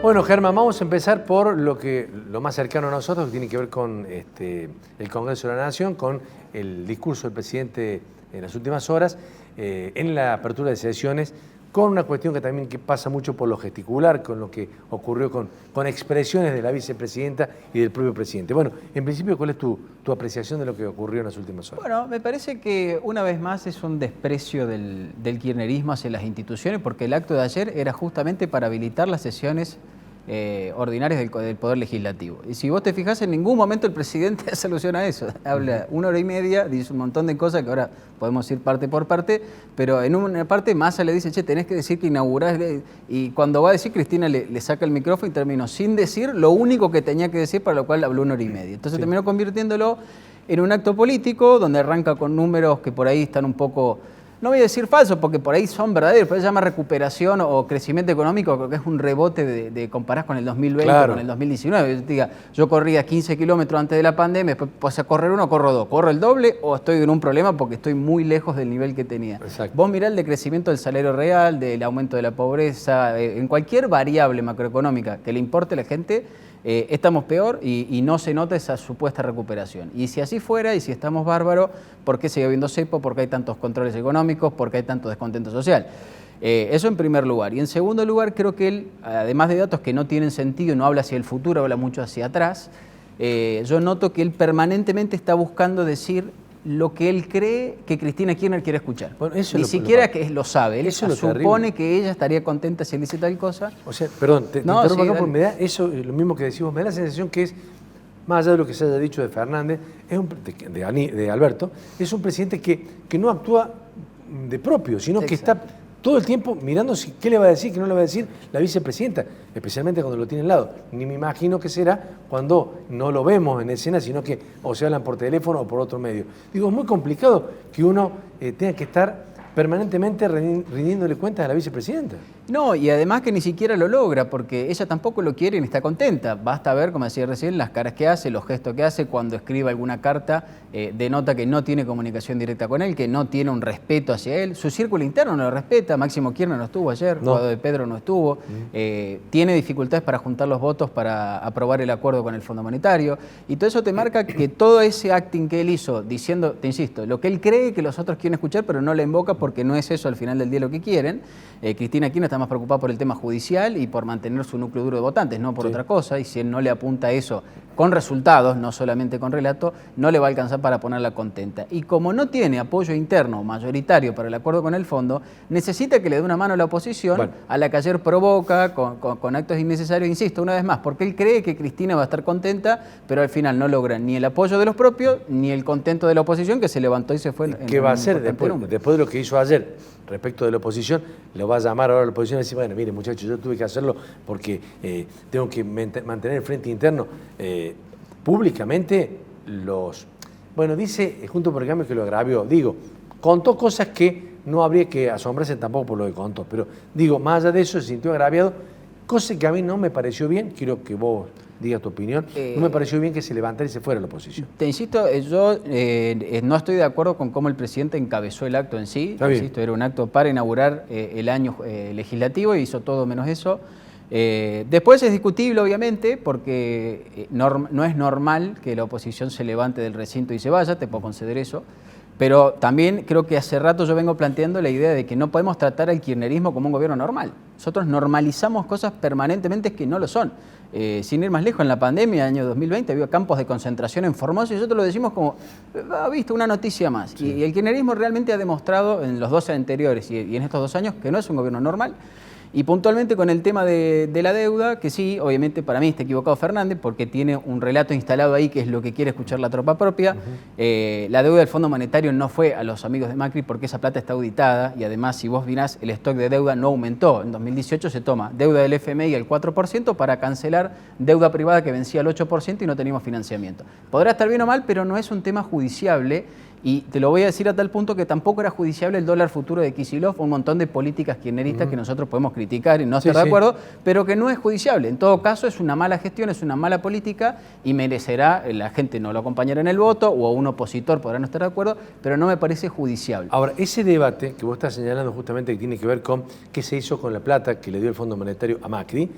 Bueno, Germán, vamos a empezar por lo más cercano a nosotros, que tiene que ver con el Congreso de la Nación, con el discurso del presidente en las últimas horas, en la apertura de sesiones, con una cuestión que pasa mucho por lo gesticular, con lo que ocurrió con expresiones de la vicepresidenta y del propio presidente. Bueno, en principio, ¿cuál es tu apreciación de lo que ocurrió en las últimas horas? Bueno, me parece que una vez más es un desprecio del kirchnerismo hacia las instituciones, porque el acto de ayer era justamente para habilitar las sesiones ordinarias del Poder Legislativo. Y si vos te fijás, en ningún momento el presidente hace alusión a eso. Habla 1 hora y media, dice un montón de cosas que ahora podemos ir parte por parte, pero en una parte Massa le dice, che, tenés que decir que inaugurás, y cuando va a decir, Cristina le saca el micrófono y terminó sin decir lo único que tenía que decir, para lo cual habló 1 hora y media. Entonces terminó convirtiéndolo en un acto político, donde arranca con números que por ahí están un poco, no voy a decir falsos, porque por ahí son verdaderos, pero se llama recuperación o crecimiento económico, creo que es un rebote de comparás con el 2020, claro, con el 2019. Diga, yo corría 15 kilómetros antes de la pandemia, después pasé a correr 1, corro 2, corro el doble o estoy en un problema porque estoy muy lejos del nivel que tenía. Exacto. Vos mirá el decrecimiento del salario real, del aumento de la pobreza, en cualquier variable macroeconómica que le importe a la gente, estamos peor y no se nota esa supuesta recuperación. Y si así fuera, y si estamos bárbaros, ¿por qué sigue habiendo cepo? ¿Por qué hay tantos controles económicos? ¿Por qué hay tanto descontento social? Eso en primer lugar. Y en segundo lugar, creo que él, además de datos que no tienen sentido, no habla hacia el futuro, habla mucho hacia atrás, yo noto que él permanentemente está buscando decir lo que él cree que Cristina Kirchner quiere escuchar. Bueno, eso ni siquiera que lo sabe. Él supone que ella estaría contenta si él dice tal cosa. O sea, perdón, te interrumpo acá porque me da eso, lo mismo que decimos, me da la sensación que es, más allá de lo que se haya dicho de Fernández, de Alberto, es un presidente que no actúa de propio, sino que está todo el tiempo mirando qué le va a decir, qué no le va a decir la vicepresidenta, especialmente cuando lo tiene al lado. Ni me imagino que será cuando no lo vemos en escena, sino que o se hablan por teléfono o por otro medio. Digo, es muy complicado que uno tenga que estar permanentemente rindiéndole cuentas a la vicepresidenta. No, y además que ni siquiera lo logra, porque ella tampoco lo quiere ni está contenta. Basta ver, como decía recién, las caras que hace, los gestos que hace cuando escribe alguna carta, denota que no tiene comunicación directa con él, que no tiene un respeto hacia él. Su círculo interno no lo respeta. Máximo Kirchner no estuvo ayer, Guado de Pedro no estuvo. Tiene dificultades para juntar los votos para aprobar el acuerdo con el Fondo Monetario. Y todo eso te marca que todo ese acting que él hizo, diciendo, te insisto, lo que él cree que los otros quieren escuchar, pero no le invoca porque no es eso al final del día lo que quieren. Cristina Kirchner está más preocupada por el tema judicial y por mantener su núcleo duro de votantes, no por otra cosa, y si él no le apunta a eso con resultados, no solamente con relato, no le va a alcanzar para ponerla contenta. Y como no tiene apoyo interno mayoritario para el acuerdo con el fondo, necesita que le dé una mano a la oposición, a la que ayer provoca con actos innecesarios, insisto, una vez más, porque él cree que Cristina va a estar contenta, pero al final no logra ni el apoyo de los propios, ni el contento de la oposición, que se levantó y se fue. ¿Qué va a hacer después de lo que hizo ayer respecto de la oposición? Lo va a llamar ahora a la oposición y decir, bueno, mire muchachos, yo tuve que hacerlo porque tengo que mantener el frente interno. Públicamente dice Juntos por el Cambio que lo agravió. Digo, contó cosas que no habría que asombrarse tampoco por lo que contó, pero digo, más allá de eso se sintió agraviado, cosa que a mí no me pareció bien, quiero que vos digas tu opinión, no me pareció bien que se levantara y se fuera a la oposición. Te insisto, yo no estoy de acuerdo con cómo el presidente encabezó el acto en sí. Insisto, era un acto para inaugurar el año legislativo y hizo todo menos eso. Después es discutible, obviamente, porque no es normal que la oposición se levante del recinto y se vaya, te puedo conceder eso. Pero también creo que hace rato yo vengo planteando la idea de que no podemos tratar al kirchnerismo como un gobierno normal. Nosotros normalizamos cosas permanentemente que no lo son. Sin ir más lejos, en la pandemia, año 2020, había campos de concentración en Formosa y nosotros lo decimos como, visto, una noticia más. Sí. Y el kirchnerismo realmente ha demostrado en los 12 anteriores y en estos 2 años que no es un gobierno normal. Y puntualmente con el tema de la deuda, que sí, obviamente para mí está equivocado Fernández, porque tiene un relato instalado ahí que es lo que quiere escuchar la tropa propia. La deuda del Fondo Monetario no fue a los amigos de Macri porque esa plata está auditada y además, si vos mirás, el stock de deuda no aumentó. En 2018 se toma deuda del FMI al 4% para cancelar deuda privada que vencía al 8% y no teníamos financiamiento. Podrá estar bien o mal, pero no es un tema judiciable. Y te lo voy a decir a tal punto que tampoco era judiciable el dólar futuro de Kicillof, un montón de políticas kirchneristas que nosotros podemos criticar y no estar de acuerdo, pero que no es judiciable. En todo caso, es una mala gestión, es una mala política y merecerá, la gente no lo acompañará en el voto o un opositor podrá no estar de acuerdo, pero no me parece judiciable. Ahora, ese debate que vos estás señalando justamente que tiene que ver con qué se hizo con la plata que le dio el Fondo Monetario a Macri,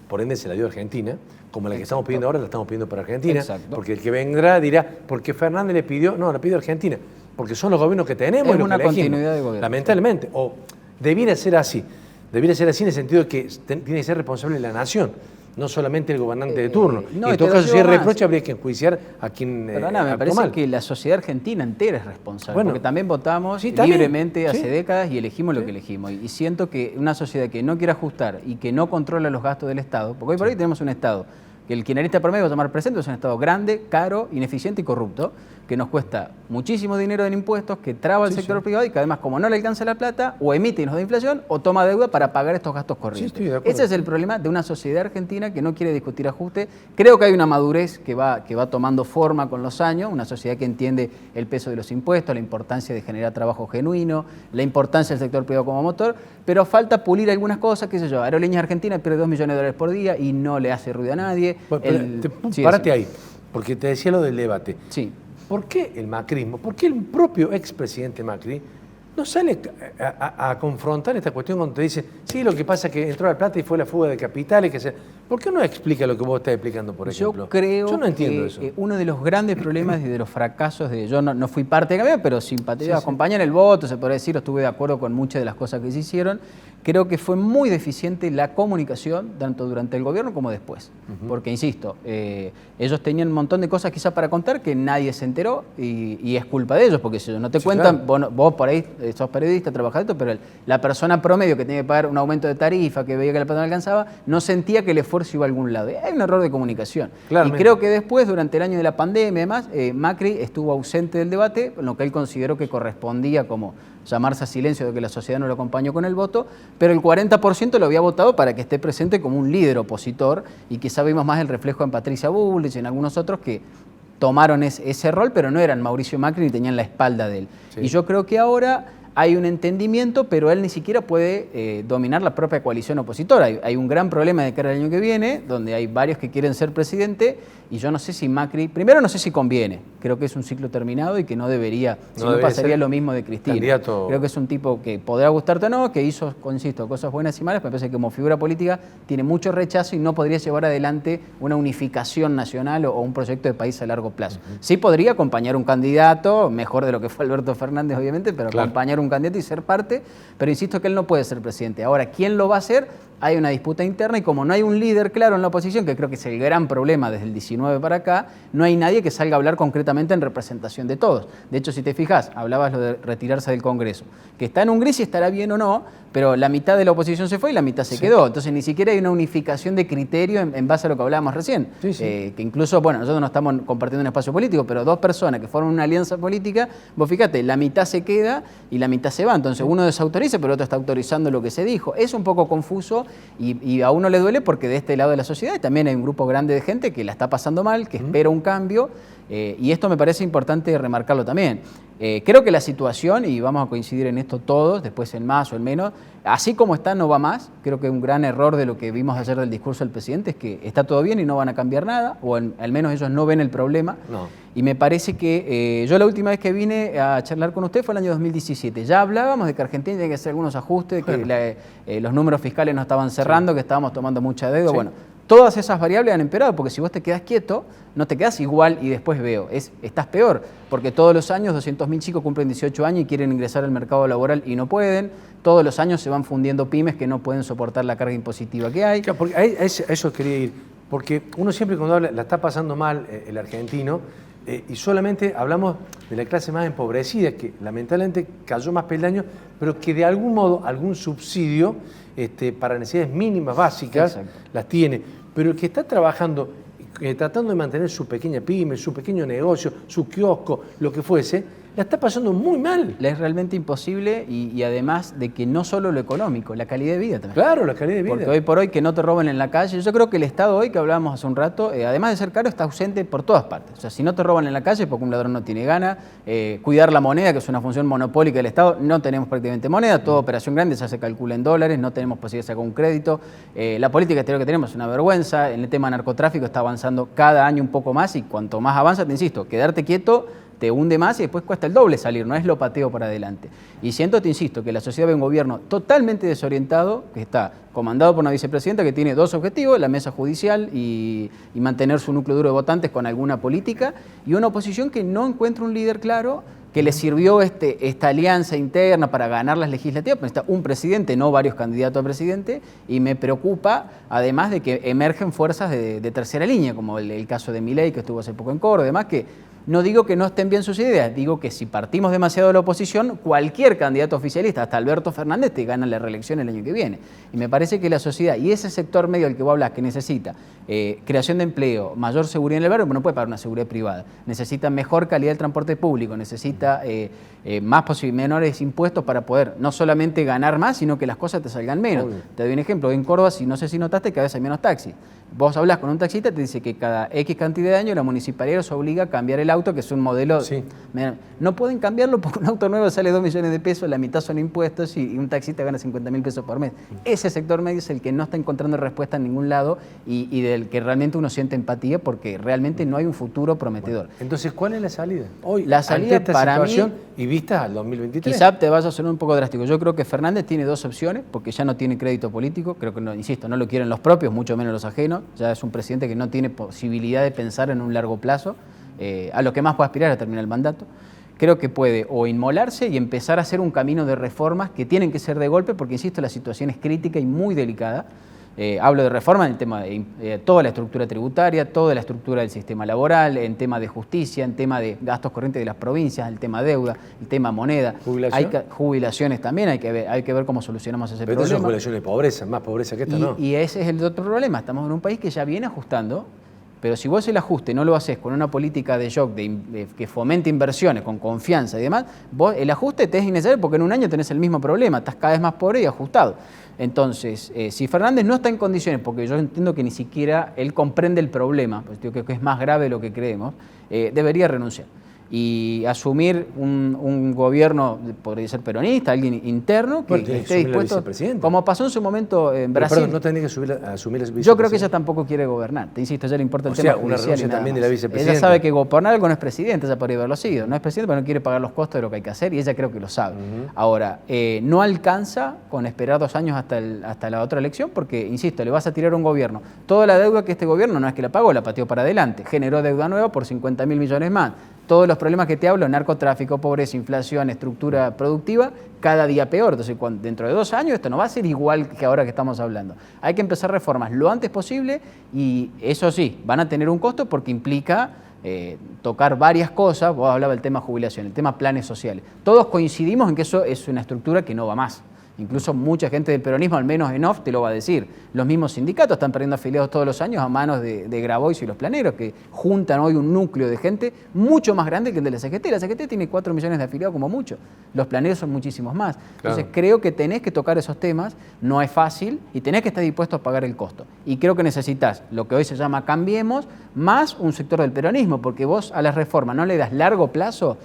por ende se la dio a Argentina, como la que estamos pidiendo ahora, la estamos pidiendo para Argentina, porque el que vendrá dirá, porque Fernández le pidió, no, la pidió Argentina, porque son los gobiernos que tenemos y los una que elegimos, continuidad de gobierno. lamentablemente, o debiera ser así en el sentido de que tiene que ser responsable la nación, no solamente el gobernante de turno. No, y en todo caso, si hay reproche, habría que enjuiciar a quien Perdona, me parece que la sociedad argentina entera es responsable, porque también votamos libremente hace décadas y elegimos lo que elegimos. Y siento que una sociedad que no quiere ajustar y que no controla los gastos del Estado, porque hoy por hoy tenemos un Estado que el kirchnerista promedio va a tomar presente, es un Estado grande, caro, ineficiente y corrupto, que nos cuesta muchísimo dinero en impuestos, que traba el sector privado y que además, como no le alcanza la plata, o emite y nos da inflación o toma deuda para pagar estos gastos corrientes. Ese es el problema de una sociedad argentina que no quiere discutir ajuste. Creo que hay una madurez que va tomando forma con los años, una sociedad que entiende el peso de los impuestos, la importancia de generar trabajo genuino, la importancia del sector privado como motor, pero falta pulir algunas cosas, qué sé yo, Aerolíneas Argentinas pierde $2 millones por día y no le hace ruido a nadie. Párate ahí, porque te decía lo del debate. Sí. ¿Por qué el macrismo, por qué el propio expresidente Macri no sale a confrontar esta cuestión cuando te dice, sí, lo que pasa es que entró la plata y fue la fuga de capitales? ¿Por qué no explica lo que vos estás explicando, por ejemplo? Yo no entiendo que eso. Uno de los grandes problemas y de los fracasos, yo no fui parte de Cambiemos, pero simpatizaba, acompañé en el voto, se podría decir, estuve de acuerdo con muchas de las cosas que se hicieron. Creo que fue muy deficiente la comunicación, tanto durante el gobierno como después. Porque, insisto, ellos tenían un montón de cosas quizás para contar que nadie se enteró y es culpa de ellos, porque si ellos no te cuentan, claro. vos por ahí sos periodista, trabajás esto, pero la persona promedio que tiene que pagar un aumento de tarifa, que veía que la plata no alcanzaba, no sentía que el esfuerzo iba a algún lado. Hay un error de comunicación. Claramente. Y creo que después, durante el año de la pandemia y demás, Macri estuvo ausente del debate, lo que él consideró que correspondía como llamarse a silencio de que la sociedad no lo acompañó con el voto, pero el 40% lo había votado para que esté presente como un líder opositor y quizá vimos más el reflejo en Patricia Bullrich y en algunos otros que tomaron ese rol, pero no eran Mauricio Macri ni tenían la espalda de él. Sí. Y yo creo que ahora hay un entendimiento, pero él ni siquiera puede dominar la propia coalición opositora. Hay un gran problema de cara al año que viene, donde hay varios que quieren ser presidente, y yo no sé si Macri, primero no sé si conviene, creo que es un ciclo terminado y que no debería, si no pasaría lo mismo de Cristina. Candidato. Creo que es un tipo que podrá gustarte o no, que hizo, insisto, cosas buenas y malas, pero me parece que como figura política tiene mucho rechazo y no podría llevar adelante una unificación nacional o un proyecto de país a largo plazo. Sí podría acompañar un candidato, mejor de lo que fue Alberto Fernández obviamente, pero acompañar un candidato y ser parte, pero insisto que él no puede ser presidente. Ahora, ¿quién lo va a hacer? Hay una disputa interna y como no hay un líder claro en la oposición, que creo que es el gran problema desde el 19 para acá, no hay nadie que salga a hablar concretamente en representación de todos. De hecho, si te fijas, hablabas lo de retirarse del Congreso, que está en un gris y estará bien o no, pero la mitad de la oposición se fue y la mitad se quedó. Entonces ni siquiera hay una unificación de criterio en base a lo que hablábamos recién. Que incluso, bueno, nosotros no estamos compartiendo un espacio político, pero dos personas que forman una alianza política, vos fíjate, la mitad se queda y la mitad se va. Entonces uno desautoriza, pero el otro está autorizando lo que se dijo. Es un poco confuso y a uno le duele porque de este lado de la sociedad también hay un grupo grande de gente que la está pasando mal, que espera un cambio, y esto me parece importante remarcarlo también. Creo que la situación, y vamos a coincidir en esto todos, después en más o en menos, así como está no va más. Creo que un gran error de lo que vimos ayer del discurso del presidente es que está todo bien y no van a cambiar nada, o al menos ellos no ven el problema. No. Y me parece que yo la última vez que vine a charlar con usted fue el año 2017. Ya hablábamos de que Argentina tenía que hacer algunos ajustes, que los números fiscales no estaban cerrando, que estábamos tomando mucha deuda. Bueno, todas esas variables han empeorado, porque si vos te quedás quieto, no te quedás igual y después veo, estás peor, porque todos los años 200.000 chicos cumplen 18 años y quieren ingresar al mercado laboral y no pueden, todos los años se van fundiendo pymes que no pueden soportar la carga impositiva que hay. Claro, porque a eso quería ir, porque uno siempre cuando habla, la está pasando mal el argentino, y solamente hablamos de la clase más empobrecida, que lamentablemente cayó más peldaños, pero que de algún modo, algún subsidio para necesidades mínimas básicas las tiene. Pero el que está trabajando, tratando de mantener su pequeña pyme, su pequeño negocio, su kiosco, lo que fuese, la está pasando muy mal. Es realmente imposible y además de que no solo lo económico, la calidad de vida también. Claro, la calidad de vida. Porque hoy por hoy que no te roben en la calle, yo creo que el Estado hoy, que hablábamos hace un rato, además de ser caro, está ausente por todas partes. O sea, si no te roban en la calle porque un ladrón no tiene gana, cuidar la moneda, que es una función monopólica del Estado, no tenemos prácticamente moneda, toda operación grande se calcula en dólares, no tenemos posibilidad de sacar un crédito. La política exterior que tenemos es una vergüenza, en el tema narcotráfico está avanzando cada año un poco más y cuanto más avanza, te insisto, quedarte quieto te hunde más y después cuesta el doble salir, no es lo pateo para adelante. Y siento, te insisto, que la sociedad ve un gobierno totalmente desorientado, que está comandado por una vicepresidenta que tiene dos objetivos, la mesa judicial y mantener su núcleo duro de votantes con alguna política, y una oposición que no encuentra un líder claro, que le sirvió esta alianza interna para ganar las legislativas, pero está un presidente, no varios candidatos a presidente, y me preocupa, además de que emergen fuerzas de tercera línea, como el caso de Milei, que estuvo hace poco en Córdoba, además que no digo que no estén bien sus ideas, digo que si partimos demasiado de la oposición, cualquier candidato oficialista, hasta Alberto Fernández, te gana la reelección el año que viene. Y me parece que la sociedad y ese sector medio del que vos hablas, que necesita creación de empleo, mayor seguridad en el barrio, no puede pagar una seguridad privada, necesita mejor calidad del transporte público, necesita menores impuestos para poder no solamente ganar más, sino que las cosas te salgan menos. Obvio. Te doy un ejemplo, en Córdoba, no sé si notaste, cada vez hay menos taxis. Vos hablas con un taxista, te dice que cada X cantidad de años la municipalidad los obliga a cambiar el auto, que es un modelo... Sí. No pueden cambiarlo porque un auto nuevo sale 2 millones de pesos, la mitad son impuestos y un taxista gana 50.000 pesos por mes. Ese sector medio es el que no está encontrando respuesta en ningún lado y del que realmente uno siente empatía porque realmente no hay un futuro prometedor. Bueno, entonces, ¿cuál es la salida? Hoy, la salida ante esta para situación mí, y vistas al 2023. Quizá te vaya a sonar un poco drástico. Yo creo que Fernández tiene dos opciones porque ya no tiene crédito político. Creo que, insisto, no lo quieren los propios, mucho menos los ajenos. Ya es un presidente que no tiene posibilidad de pensar en un largo plazo. A lo que más puede aspirar a terminar el mandato. Creo que puede o inmolarse y empezar a hacer un camino de reformas que tienen que ser de golpe porque, insisto, la situación es crítica y muy delicada. Hablo de reforma en el tema de toda la estructura tributaria, toda la estructura del sistema laboral, en tema de justicia, en tema de gastos corrientes de las provincias, el tema deuda, el tema moneda. ¿Jubilación? Jubilaciones también, hay que ver cómo solucionamos ese problema. Pero son jubilaciones de pobreza, más pobreza que esta, ¿no? Y ese es el otro problema. Estamos en un país que ya viene ajustando, pero si vos el ajuste no lo haces con una política de shock que fomente inversiones, con confianza y demás, el ajuste te es innecesario porque en un año tenés el mismo problema, estás cada vez más pobre y ajustado. Entonces, si Fernández no está en condiciones, porque yo entiendo que ni siquiera él comprende el problema, pues digo que es más grave de lo que creemos, debería renunciar y asumir un gobierno, podría ser peronista, alguien interno, que esté dispuesto, como pasó en su momento en Brasil. Perdón, no tenés que asumir la vicepresidencia. Yo creo que ella tampoco quiere gobernar, te insisto, ya le importa el tema judicial. Una renuncia también de la vicepresidenta. Ella sabe que gobernar algo no es presidente, ella podría haberlo sido, no es presidente, pero no quiere pagar los costos de lo que hay que hacer y ella creo que lo sabe. Ahora, no alcanza con esperar 2 años hasta la otra elección porque, insisto, le vas a tirar un gobierno. Toda la deuda que este gobierno no es que la pagó, la pateó para adelante, generó deuda nueva por 50.000 millones más. Todos los problemas que te hablo, narcotráfico, pobreza, inflación, estructura productiva, cada día peor. Entonces, dentro de 2 años esto no va a ser igual que ahora que estamos hablando. Hay que empezar reformas lo antes posible y eso sí, van a tener un costo porque implica tocar varias cosas. Vos hablabas del tema jubilación, el tema planes sociales. Todos coincidimos en que eso es una estructura que no va más. Incluso mucha gente del peronismo, al menos en off, te lo va a decir. Los mismos sindicatos están perdiendo afiliados todos los años a manos de Grabois y los planeros, que juntan hoy un núcleo de gente mucho más grande que el de la CGT. La CGT tiene 4 millones de afiliados como mucho. Los planeros son muchísimos más. Entonces creo que tenés que tocar esos temas, no es fácil, y tenés que estar dispuesto a pagar el costo. Y creo que necesitas lo que hoy se llama Cambiemos, más un sector del peronismo, porque vos a las reformas no le das largo plazo,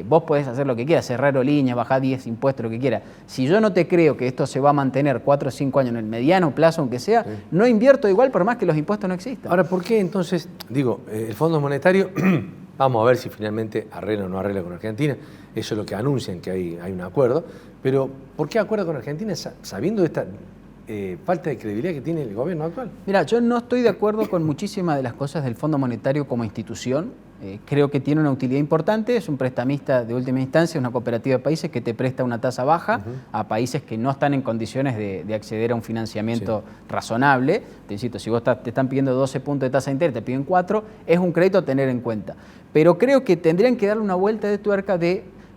vos podés hacer lo que quieras, cerrar aerolíneas, bajar 10 impuestos, lo que quieras. Si yo no te creo que esto se va a mantener 4 o 5 años en el mediano plazo, aunque sea, no invierto igual por más que los impuestos no existan. Ahora, ¿por qué entonces, el Fondo Monetario, vamos a ver si finalmente arregla o no arregla con Argentina, eso es lo que anuncian, que hay un acuerdo, pero ¿por qué acuerda con Argentina sabiendo de esta falta de credibilidad que tiene el gobierno actual? Mira, yo no estoy de acuerdo con muchísimas de las cosas del Fondo Monetario como institución. Creo que tiene una utilidad importante, es un prestamista de última instancia, una cooperativa de países que te presta una tasa baja a países que no están en condiciones de acceder a un financiamiento razonable. Te insisto, si vos te están pidiendo 12 puntos de tasa interna, te piden 4, es un crédito a tener en cuenta. Pero creo que tendrían que darle una vuelta de tuerca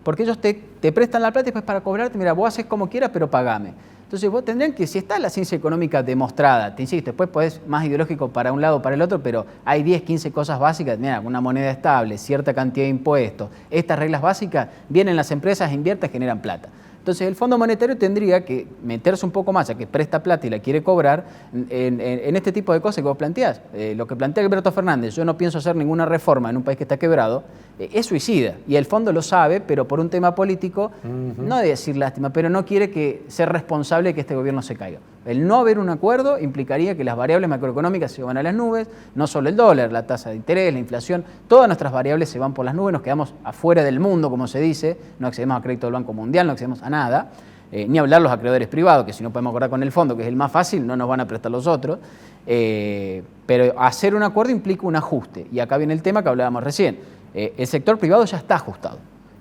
porque ellos te prestan la plata y después para cobrarte, mira, vos haces como quieras, pero pagame. Entonces vos tendrían que, si está la ciencia económica demostrada, te insisto, después podés más ideológico para un lado o para el otro, pero hay 10, 15 cosas básicas, mira, una moneda estable, cierta cantidad de impuestos, estas reglas básicas, vienen las empresas, invierten, generan plata. Entonces el Fondo Monetario tendría que meterse un poco más, ya que presta plata y la quiere cobrar, en este tipo de cosas que vos planteás. Lo que plantea Alberto Fernández, yo no pienso hacer ninguna reforma en un país que está quebrado, es suicida. Y el Fondo lo sabe, pero por un tema político, no de decir lástima, pero no quiere ser responsable de que este gobierno se caiga. El no haber un acuerdo implicaría que las variables macroeconómicas se van a las nubes, no solo el dólar, la tasa de interés, la inflación, todas nuestras variables se van por las nubes, nos quedamos afuera del mundo, como se dice, no accedemos a crédito del Banco Mundial, no accedemos a nada, ni hablar los acreedores privados, que si no podemos acordar con el fondo, que es el más fácil, no nos van a prestar los otros. Pero hacer un acuerdo implica un ajuste. Y acá viene el tema que hablábamos recién. El sector privado ya está ajustado.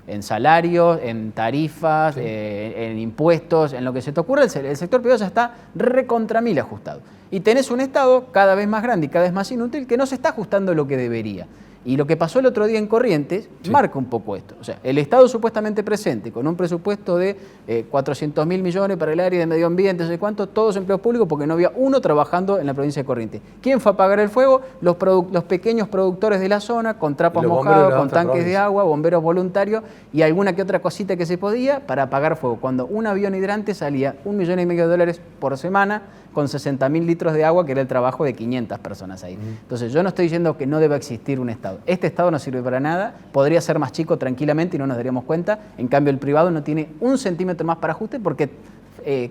En salarios, en tarifas, sí, en impuestos, en lo que se te ocurra, el sector privado ya está recontra mil ajustado. Y tenés un Estado cada vez más grande y cada vez más inútil que no se está ajustando lo que debería. Y lo que pasó el otro día en Corrientes marca un poco esto. O sea, el Estado supuestamente presente, con un presupuesto de 400.000 millones para el área de medio ambiente, no sé cuánto, todos empleos públicos porque no había uno trabajando en la provincia de Corrientes. ¿Quién fue a apagar el fuego? Los pequeños productores de la zona, con trapos mojados, con tanques de agua, bomberos voluntarios y alguna que otra cosita que se podía para apagar fuego. Cuando un avión hidrante salía $1,5 millones por semana, con 60.000 litros de agua, que era el trabajo de 500 personas ahí. Entonces, yo no estoy diciendo que no deba existir un Estado. Este Estado no sirve para nada, podría ser más chico tranquilamente y no nos daríamos cuenta. En cambio, el privado no tiene un centímetro más para ajuste porque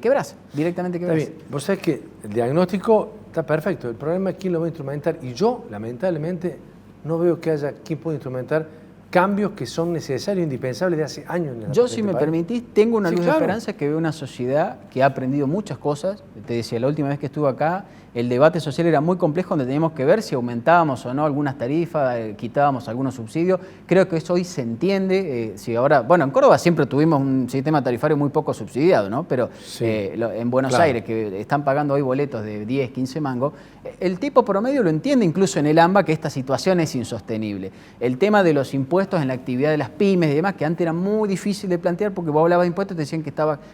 quebrás, directamente quebrás. Está bien. Vos sabés que el diagnóstico está perfecto. El problema es quién lo va a instrumentar. Y yo, lamentablemente, no veo que haya quien pueda instrumentar cambios que son necesarios e indispensables de hace años. Yo, si me permitís, tengo una luz de esperanza, que veo una sociedad que ha aprendido muchas cosas. Te decía, la última vez que estuve acá, el debate social era muy complejo, donde teníamos que ver si aumentábamos o no algunas tarifas, quitábamos algunos subsidios. Creo que eso hoy se entiende. Si ahora, bueno, en Córdoba siempre tuvimos un sistema tarifario muy poco subsidiado, ¿no? Pero sí, en Buenos Aires, que están pagando hoy boletos de 10, 15 mangos, el tipo promedio lo entiende incluso en el AMBA, que esta situación es insostenible. El tema de los impuestos en la actividad de las pymes y demás, que antes era muy difícil de plantear porque vos hablabas de impuestos y te decían que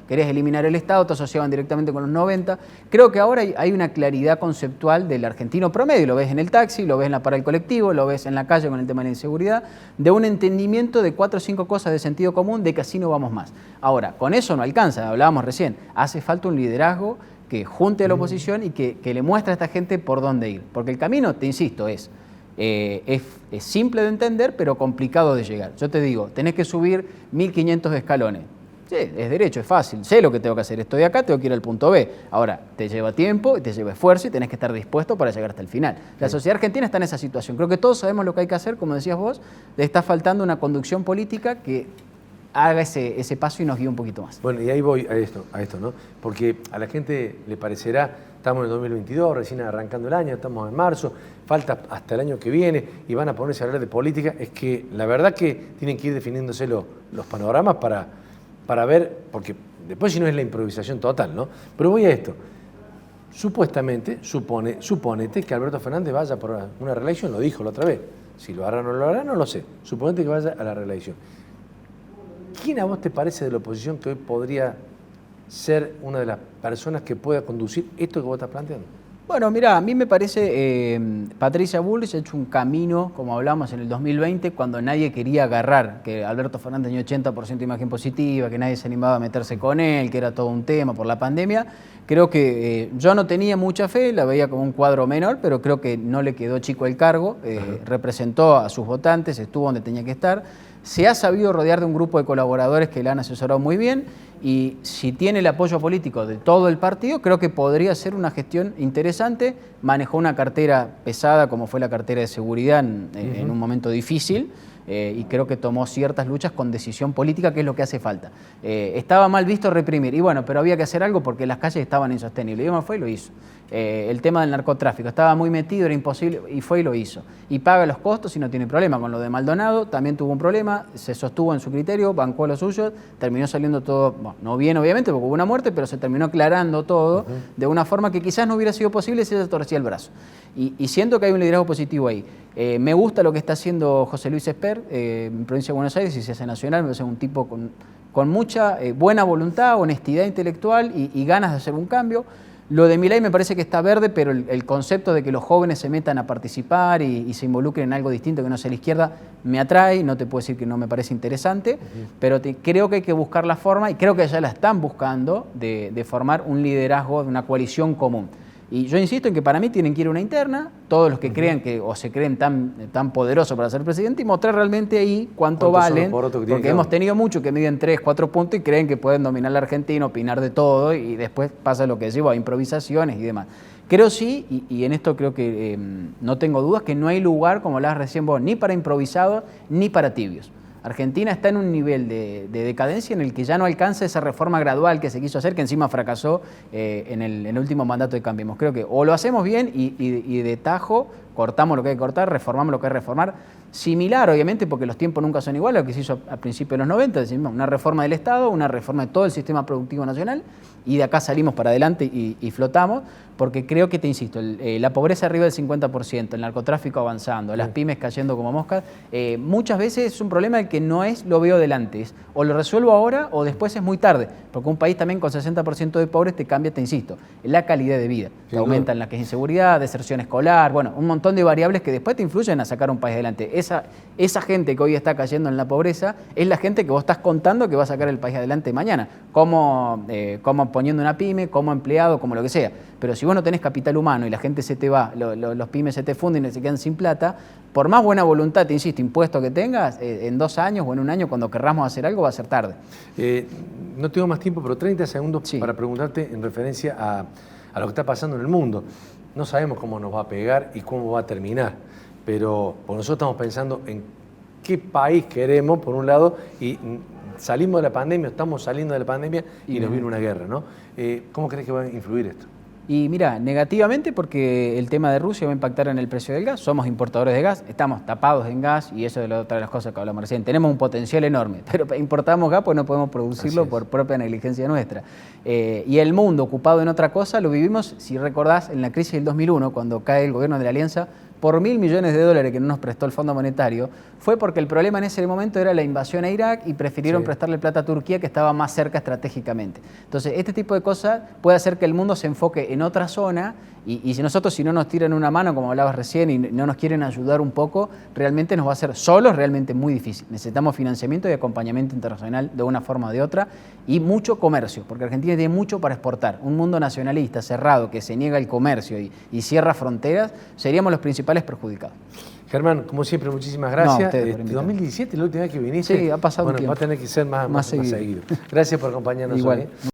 querías eliminar el Estado, te asociaban directamente con los 90. Creo que ahora hay una claridad conceptual del argentino promedio, lo ves en el taxi, lo ves en la parada del colectivo, lo ves en la calle con el tema de la inseguridad, de un entendimiento de 4 o 5 cosas de sentido común de que así no vamos más. Ahora, con eso no alcanza, hablábamos recién, hace falta un liderazgo que junte a la oposición y que le muestre a esta gente por dónde ir, porque el camino, te insisto, es simple de entender, pero complicado de llegar. Yo te digo, tenés que subir 1.500 escalones. Sí, es derecho, es fácil, sé lo que tengo que hacer, estoy acá, tengo que ir al punto B. Ahora, te lleva tiempo, te lleva esfuerzo y tenés que estar dispuesto para llegar hasta el final. La sociedad argentina está en esa situación. Creo que todos sabemos lo que hay que hacer, como decías vos, le está faltando una conducción política que haga ese paso y nos guíe un poquito más. Bueno, y ahí voy a esto, ¿no? Porque a la gente le parecerá, estamos en el 2022, recién arrancando el año, estamos en marzo, falta hasta el año que viene y van a ponerse a hablar de política. Es que la verdad que tienen que ir definiéndose los panoramas para ver, porque después si no es la improvisación total, ¿no? Pero voy a esto. Supuestamente, supónete que Alberto Fernández vaya por una reelección, lo dijo la otra vez. Si lo hará o no lo hará, no lo sé. Suponete que vaya a la reelección. ¿Quién a vos te parece de la oposición que hoy podría ser una de las personas que pueda conducir esto que vos estás planteando? Bueno, mirá, a mí me parece Patricia Bullrich ha hecho un camino, como hablamos en el 2020, cuando nadie quería agarrar, que Alberto Fernández tenía 80% de imagen positiva, que nadie se animaba a meterse con él, que era todo un tema por la pandemia. Creo que yo no tenía mucha fe, la veía como un cuadro menor, pero creo que no le quedó chico el cargo, representó a sus votantes, estuvo donde tenía que estar. Se ha sabido rodear de un grupo de colaboradores que le han asesorado muy bien y si tiene el apoyo político de todo el partido, creo que podría ser una gestión interesante. Manejó una cartera pesada como fue la cartera de seguridad en un momento difícil y creo que tomó ciertas luchas con decisión política, que es lo que hace falta. Estaba mal visto reprimir y bueno, pero había que hacer algo porque las calles estaban insostenibles y uno fue y lo hizo. El tema del narcotráfico, estaba muy metido, era imposible y fue y lo hizo. Y paga los costos y no tiene problema. Con lo de Maldonado también tuvo un problema, se sostuvo en su criterio, bancó lo suyo, terminó saliendo todo, bueno, no bien obviamente porque hubo una muerte, pero se terminó aclarando todo de una forma que quizás no hubiera sido posible si se torcía el brazo. Y siento que hay un liderazgo positivo ahí. Me gusta lo que está haciendo José Luis Esper en Provincia de Buenos Aires y se hace nacional, me parece un tipo con mucha buena voluntad, honestidad intelectual y ganas de hacer un cambio. Lo de Milei me parece que está verde, pero el concepto de que los jóvenes se metan a participar y se involucren en algo distinto que no sea la izquierda me atrae, no te puedo decir que no me parece interesante, pero creo que hay que buscar la forma, y creo que ya la están buscando, de formar un liderazgo, de una coalición común. Y yo insisto en que para mí tienen que ir a una interna, todos los que crean que o se creen tan poderosos para ser presidente y mostrar realmente ahí cuánto valen, porque hemos tenido muchos que miden 3, 4 puntos y creen que pueden dominar la Argentina, opinar de todo y después pasa lo que decimos, a improvisaciones y demás. Creo sí, y en esto creo que no tengo dudas, que no hay lugar, como hablabas recién vos, ni para improvisados ni para tibios. Argentina está en un nivel de decadencia en el que ya no alcanza esa reforma gradual que se quiso hacer, que encima fracasó en el último mandato de Cambiemos. Creo que o lo hacemos bien y de tajo cortamos lo que hay que cortar, reformamos lo que hay que reformar. Similar, obviamente, porque los tiempos nunca son iguales a lo que se hizo a principios de los 90, es decir, una reforma del Estado, una reforma de todo el sistema productivo nacional, y de acá salimos para adelante y flotamos, porque creo que, te insisto, la pobreza arriba del 50%, el narcotráfico avanzando, las pymes cayendo como moscas, muchas veces es un problema el que no es lo veo delante, es o lo resuelvo ahora o después es muy tarde, porque un país también con 60% de pobres te cambia, te insisto, la calidad de vida, te aumentan la que es inseguridad, deserción escolar, bueno, un montón de variables que después te influyen a sacar un país adelante. Esa gente que hoy está cayendo en la pobreza es la gente que vos estás contando que va a sacar el país adelante mañana, como poniendo una pyme, como empleado, como lo que sea. Pero si vos no tenés capital humano y la gente se te va, los pymes se te funden y se quedan sin plata, por más buena voluntad, te insisto, impuesto que tengas, en 2 años o en 1 año, cuando querramos hacer algo, va a ser tarde. No tengo más tiempo, pero 30 segundos para preguntarte en referencia a lo que está pasando en el mundo. No sabemos cómo nos va a pegar y cómo va a terminar, pero nosotros estamos pensando en qué país queremos, por un lado, y salimos de la pandemia, estamos saliendo de la pandemia y nos viene una guerra, ¿no? ¿Cómo crees que va a influir esto? Y mira, negativamente porque el tema de Rusia va a impactar en el precio del gas, somos importadores de gas, estamos tapados en gas y eso es otra de las cosas que hablamos recién, tenemos un potencial enorme, pero importamos gas pues no podemos producirlo por propia negligencia nuestra. Y el mundo ocupado en otra cosa lo vivimos, si recordás, en la crisis del 2001, cuando cae el gobierno de la Alianza, por $1.000 millones que no nos prestó el Fondo Monetario, fue porque el problema en ese momento era la invasión a Irak y prefirieron prestarle plata a Turquía, que estaba más cerca estratégicamente. Entonces, este tipo de cosas puede hacer que el mundo se enfoque en otra zona y si no nos tiran una mano, como hablabas recién, y no nos quieren ayudar un poco, realmente nos va a hacer solos realmente muy difícil. Necesitamos financiamiento y acompañamiento internacional de una forma o de otra y mucho comercio, porque Argentina tiene mucho para exportar. Un mundo nacionalista cerrado que se niega el comercio y cierra fronteras, seríamos los principales perjudicados. Germán, como siempre, muchísimas gracias. No, 2017, la última vez que viniste. Sí, ha pasado un tiempo. Va a tener que ser más seguido. Gracias por acompañarnos Igual. hoy.